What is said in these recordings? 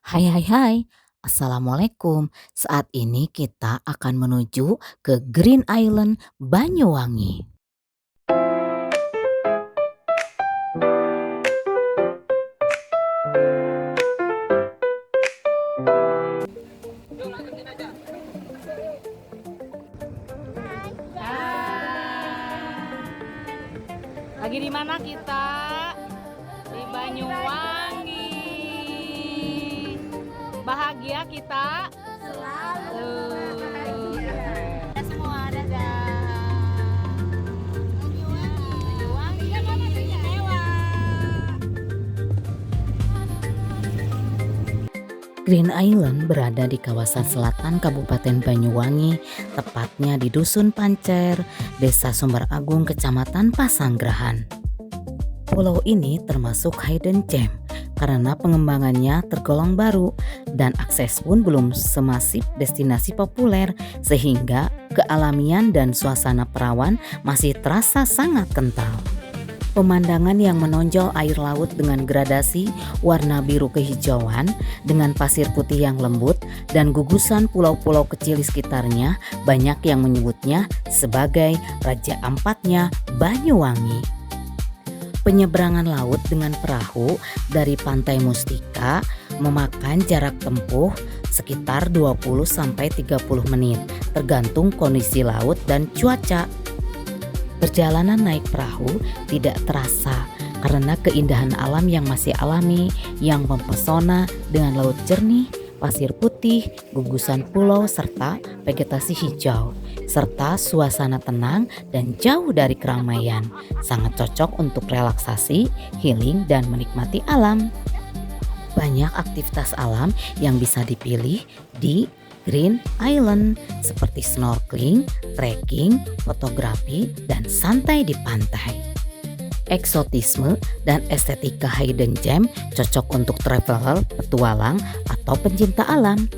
Hai hai hai, Assalamualaikum. Saat ini kita akan menuju ke Green Island Banyuwangi. Lagi di mana kita? Di Banyuwangi. Bahagia kita selalu. Semua dadah. Banyuwangi istimewa. Green Island berada di kawasan selatan Kabupaten Banyuwangi, tepatnya di Dusun Pancer, Desa Sumber Agung, Kecamatan Pasanggerahan. Pulau ini termasuk hidden gem karena pengembangannya tergolong baru dan akses pun belum semasif destinasi populer, sehingga kealamian dan suasana perawan masih terasa sangat kental. Pemandangan yang menonjol air laut dengan gradasi warna biru kehijauan dengan pasir putih yang lembut dan gugusan pulau-pulau kecil di sekitarnya, banyak yang menyebutnya sebagai Raja Ampatnya Banyuwangi. Penyeberangan laut dengan perahu dari Pantai Mustika memakan jarak tempuh sekitar 20-30 menit, tergantung kondisi laut dan cuaca. Perjalanan naik perahu tidak terasa karena keindahan alam yang masih alami, yang mempesona dengan laut jernih, pasir putih, gugusan pulau serta vegetasi hijau, serta suasana tenang dan jauh dari keramaian. Sangat cocok untuk relaksasi, healing, dan menikmati alam. Banyak aktivitas alam yang bisa dipilih di Green Island seperti snorkeling, trekking, fotografi, dan santai di pantai. Eksotisme dan estetika hidden gem cocok untuk traveler, petualang, atau pencinta alam.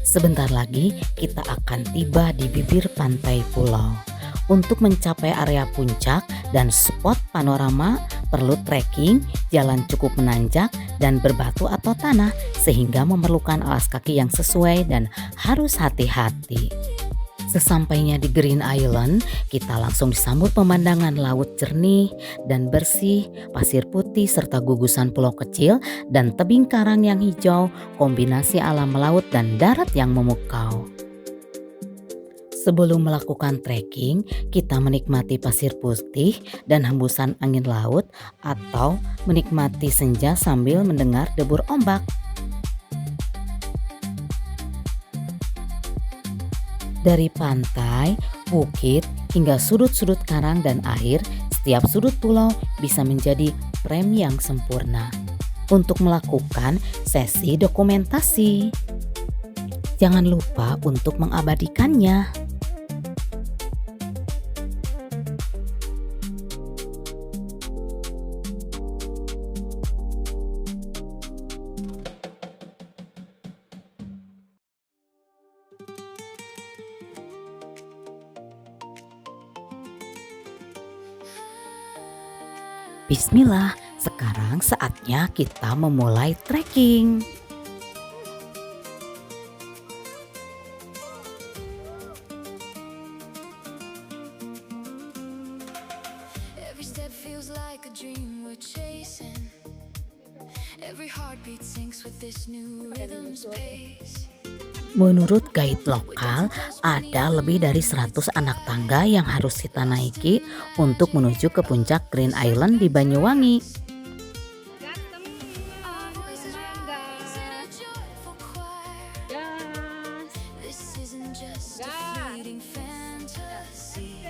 Sebentar lagi kita akan tiba di bibir pantai pulau. Untuk mencapai area puncak dan spot panorama perlu trekking, jalan cukup menanjak dan berbatu atau tanah, sehingga memerlukan alas kaki yang sesuai dan harus hati-hati. Sesampainya di Green Island, kita langsung disambut pemandangan laut jernih dan bersih, pasir putih serta gugusan pulau kecil dan tebing karang yang hijau, kombinasi alam laut dan darat yang memukau. Sebelum melakukan trekking, kita menikmati pasir putih dan hembusan angin laut atau menikmati senja sambil mendengar debur ombak. Dari pantai, bukit, hingga sudut-sudut karang dan air, setiap sudut pulau bisa menjadi frame yang sempurna untuk melakukan sesi dokumentasi. Jangan lupa untuk mengabadikannya. Bismillah, sekarang saatnya kita memulai trekking. Every step feels like a dream we're chasing. Every heartbeat syncs with this new rhythm space. Menurut guide lokal, ada lebih dari 100 anak tangga yang harus kita naiki untuk menuju ke puncak Green Island di Banyuwangi. Always a joyful choir. This isn't just a fleeting fantasy.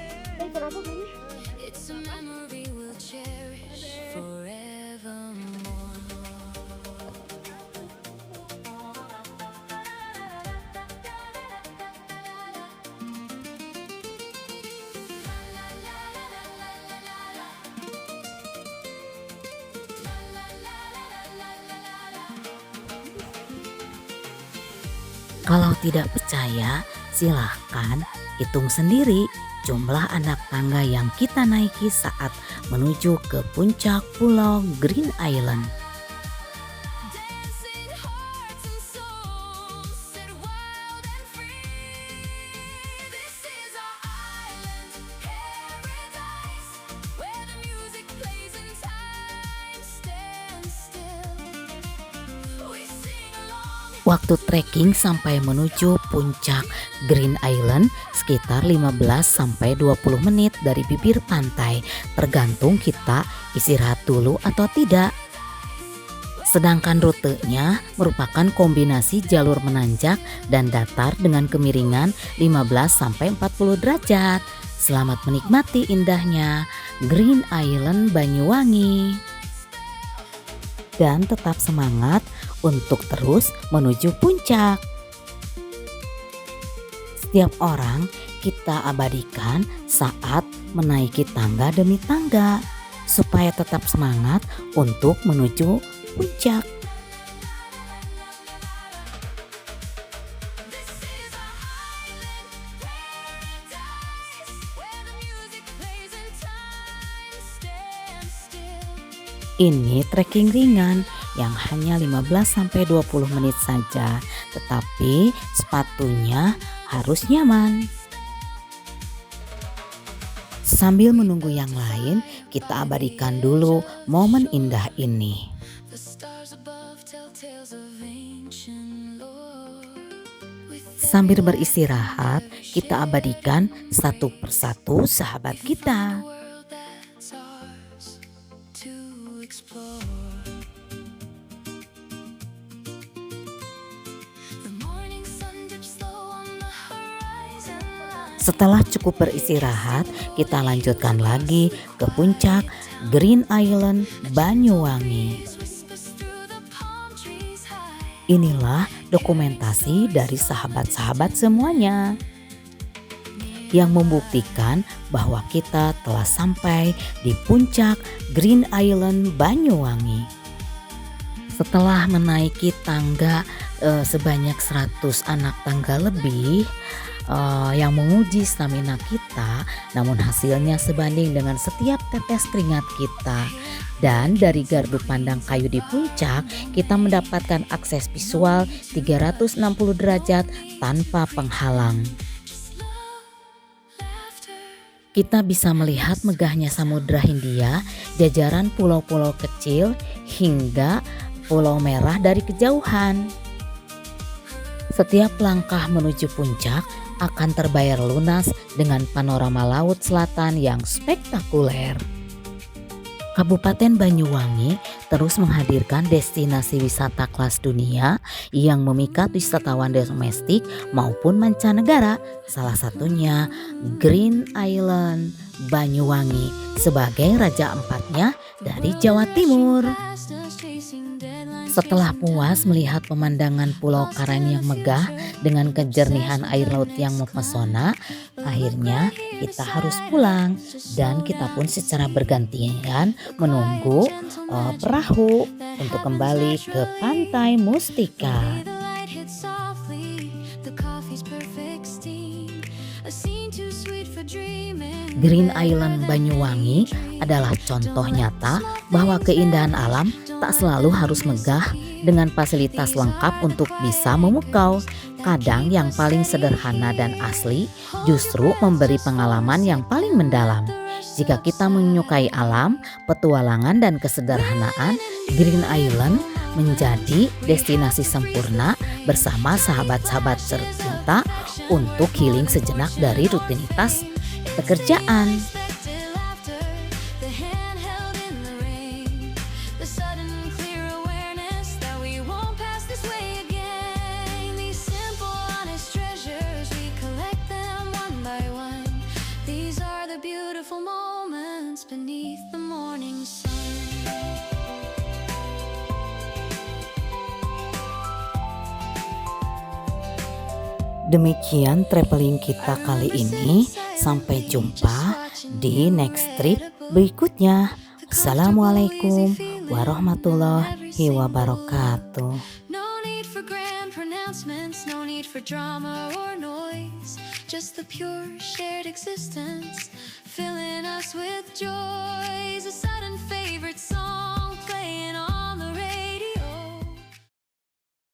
It's a memory we'll cherish forevermore. Kalau tidak percaya, silahkan hitung sendiri jumlah anak tangga yang kita naiki saat menuju ke puncak pulau Green Island. Dancing hard Waktu trekking sampai menuju puncak Green Island sekitar 15-20 menit dari bibir pantai, tergantung kita istirahat dulu atau tidak. Sedangkan rutenya merupakan kombinasi jalur menanjak dan datar dengan kemiringan 15-40 derajat. Selamat menikmati indahnya Green Island Banyuwangi. Dan tetap semangat untuk terus menuju puncak. Setiap orang kita abadikan saat menaiki tangga demi tangga supaya tetap semangat untuk menuju puncak. Ini trekking ringan yang hanya 15-20 menit saja, tetapi sepatunya harus nyaman. Sambil menunggu yang lain, kita abadikan dulu momen indah ini. Sambil beristirahat, kita abadikan satu persatu sahabat kita. Setelah cukup beristirahat, kita lanjutkan lagi ke puncak Green Island Banyuwangi. Inilah dokumentasi dari sahabat-sahabat semuanya yang membuktikan bahwa kita telah sampai di puncak Green Island Banyuwangi. Setelah menaiki tangga sebanyak 100 anak tangga lebih, yang menguji stamina kita, namun hasilnya sebanding dengan setiap tetes keringat kita. Dan dari gardu pandang kayu di puncak, kita mendapatkan akses visual 360 derajat tanpa penghalang. Kita bisa melihat megahnya Samudra Hindia, jajaran pulau-pulau kecil hingga Pulau Merah dari kejauhan. Setiap langkah menuju puncak akan terbayar lunas dengan panorama laut selatan yang spektakuler. Kabupaten Banyuwangi terus menghadirkan destinasi wisata kelas dunia yang memikat wisatawan domestik maupun mancanegara. Salah satunya Green Island Banyuwangi sebagai raja empatnya dari Jawa Timur. Setelah puas melihat pemandangan Pulau Karang yang megah dengan kejernihan air laut yang mempesona, akhirnya kita harus pulang dan kita pun secara bergantian menunggu perahu untuk kembali ke Pantai Mustika. Green Island Banyuwangi adalah contoh nyata bahwa keindahan alam tak selalu harus megah dengan fasilitas lengkap untuk bisa memukau. Kadang yang paling sederhana dan asli justru memberi pengalaman yang paling mendalam. Jika kita menyukai alam, petualangan dan kesederhanaan, Green Island menjadi destinasi sempurna bersama sahabat-sahabat tercinta untuk healing sejenak dari rutinitas pekerjaan. Demikian traveling kita kali ini. Sampai jumpa di next trip berikutnya. Assalamualaikum warahmatullahi wabarakatuh. No need for grand pronouncements, no need for drama or noise. Just the pure shared existence, filling us with joys. A sudden favorite song.